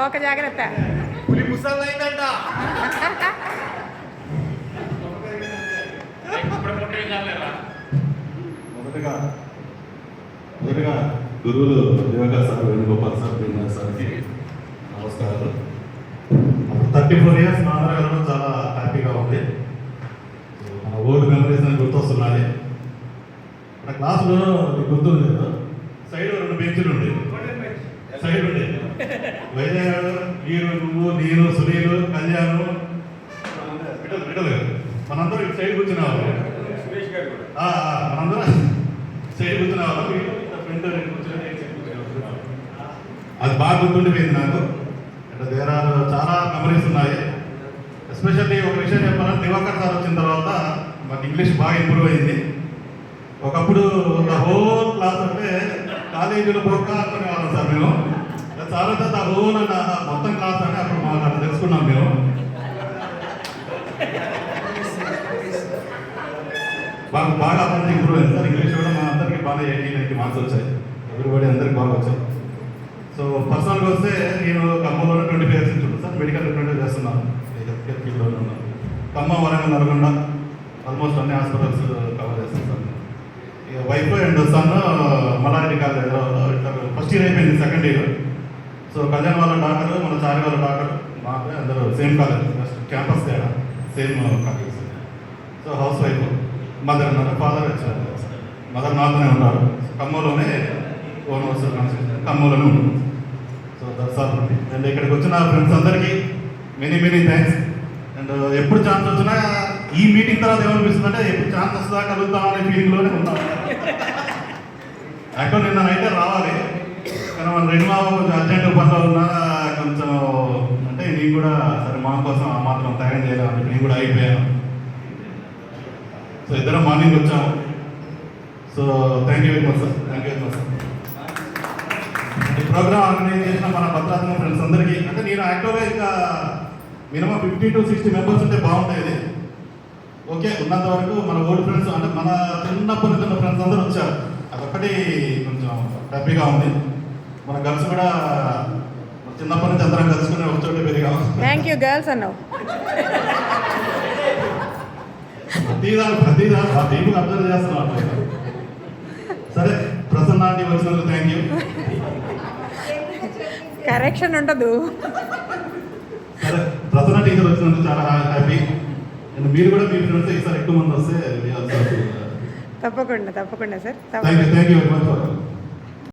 ఒక జాగ్రత్త. పులి ముసలైందంట. మొదటగా గురువులు దివాకర్ సార్, వేణుగోపాల్ సార్, బీనా సార్కి నమస్కారాలు. 34 years మాట్లాడడం చాలా హ్యాపీగా ఉంది. మన ఓల్డ్ మెమరీస్ అని గుర్తొస్తున్నాయి. మన క్లాసులో గుర్తుంది లేదు, సైడ్ 2 బెంచులు ఉండేవి. సైడ్ ఉండే వైజాగ్, మీరు, నువ్వు, నేను, సునీలు, కళ్యాణ్, మనందరూ ఇటు సైడ్ కూర్చునేవాళ్ళు. మనందరం సైడ్ కూర్చునేవాళ్ళం. ఫ్రెండ్ అది బాగా గుర్తుండిపోయింది నాకు. అంటే దేరాలు చాలా మెమరీస్ ఉన్నాయి. ఎస్పెషల్లీ ఒక విషయం చెప్పాలంటే, దివాకర్ సార్ వచ్చిన తర్వాత మాకు ఇంగ్లీష్ బాగా ఇంప్రూవ్ అయింది. ఒకప్పుడు ద హోల్ క్లాస్ అంటే కాలేజీలో పోక అనుకునేవాళ్ళం సార్ మేము. సార్ అయితే ద హోల్ అండ్ మొత్తం క్లాస్ అంటే అప్పుడు మాకు అట్లా తెలుసుకున్నాం మేము. బాగా అందరికి ఇంప్రూవ్ అయింది సార్. ఇంగ్లీష్ కూడా మా అందరికీ బాగా 80-90 మార్క్స్ వచ్చాయి. ఎవ్రీబడి అందరికి బాగా వచ్చాయి. సో పర్సనల్గా వస్తే నేను ఖమ్మంలో 25 years నుంచి సార్ మెడికల్ రిప్రజెంటేటివ్ చేస్తున్నాను. హెల్త్ ఫీల్డ్లో ఉన్నాను. ఖమ్మం, వరంగల్, నల్గొండ ఆల్మోస్ట్ అన్ని హాస్పిటల్స్ కవర్ చేస్తాను సార్. ఇక వైఫ్ అండ్ సన్ మలారెడ్డి కాలేజ్లో ఫస్ట్ ఇయర్ అయిపోయింది, సెకండ్ ఇయర్. సో కళ్యాణ్ వాళ్ళ డాక్టర్, మన చారి వాళ్ళ డాక్టర్, మాకు అందరూ సేమ్ కాలేజ్, జస్ట్ క్యాంపస్ తేడా, same college. So house wife. Mother ఉన్నారు, ఫాదర్ వచ్చారు. మదర్ నాతోనే ఉన్నారు. ఖమ్మంలోనే ఓన్ వర్సల్ కన్స్ట్రక్షన్ ఖమ్మంలోనే ఉంటుంది. So that's all. అండ్ ఇక్కడికి వచ్చిన ఫ్రెండ్స్ అందరికీ మెనీ థ్యాంక్స్. అండ్ ఎప్పుడు ఛాన్స్ వచ్చినా ఈ మీటింగ్ తర్వాత ఏమనిపిస్తుందంటే ఎప్పుడు ఛాన్స్ వస్తుందా కలుగుతాం అనే ఫీలింగ్లోనే ఉన్నాం. యాక్చువల్ నిన్న నైతే రావాలి, కానీ మన రెడ్మా కొంచెం అర్జెంట్ పనిలో ఉన్నా, కొంచెం అంటే నేను కూడా సరే మా కోసం ఆ మాత్రం త్యాగం చేయాలి, నేను కూడా అయిపోయాను. సో ఇద్దరం మార్నింగ్ వచ్చాము. So thank you very much sir. Thank you very much sir. ఈ ప్రోగ్రామ్ ఆర్గనైజ్ చేసిన మన భద్రాద్రి ఫ్రెండ్స్ అందరికీ, అంటే నేను యాక్చువల్గా ఇంకా మినిమం 50 to 60 మెంబర్స్ ఉంటే బాగుంటుంది. ఓకే, ఉన్నంత వరకు మన ఓల్డ్ ఫ్రెండ్స్, అంటే మన చిన్నప్పటి నుంచి ఉన్న ఫ్రెండ్స్ అందరూ వచ్చారు. అదొక్కటి కొంచెం హ్యాపీగా ఉంది. మన గర్ల్స్ కూడా చిన్నప్పటి నుంచి అందరం కలుసుకుని ఒక చోట పెరిగాం. థ్యాంక్ యూ గర్ల్స్ అన్నావు. ప్రతిదాని ఆ దీనికి అబ్జర్వ్ చేస్తున్నాం. సరే, ప్రసన్న ఆంటీ వచ్చినందుకు థ్యాంక్ యూ. కరెక్షన్ ఉండదు. సరే, ప్రసన్న టీచర్ వచ్చినందుకు చాలా హ్యాపీ. అండ్ మీరు కూడా మీ ఫ్రెండ్స్ ఈసారి ఎక్కువ మంది వస్తే తప్పకుండా sir. Thank you very much.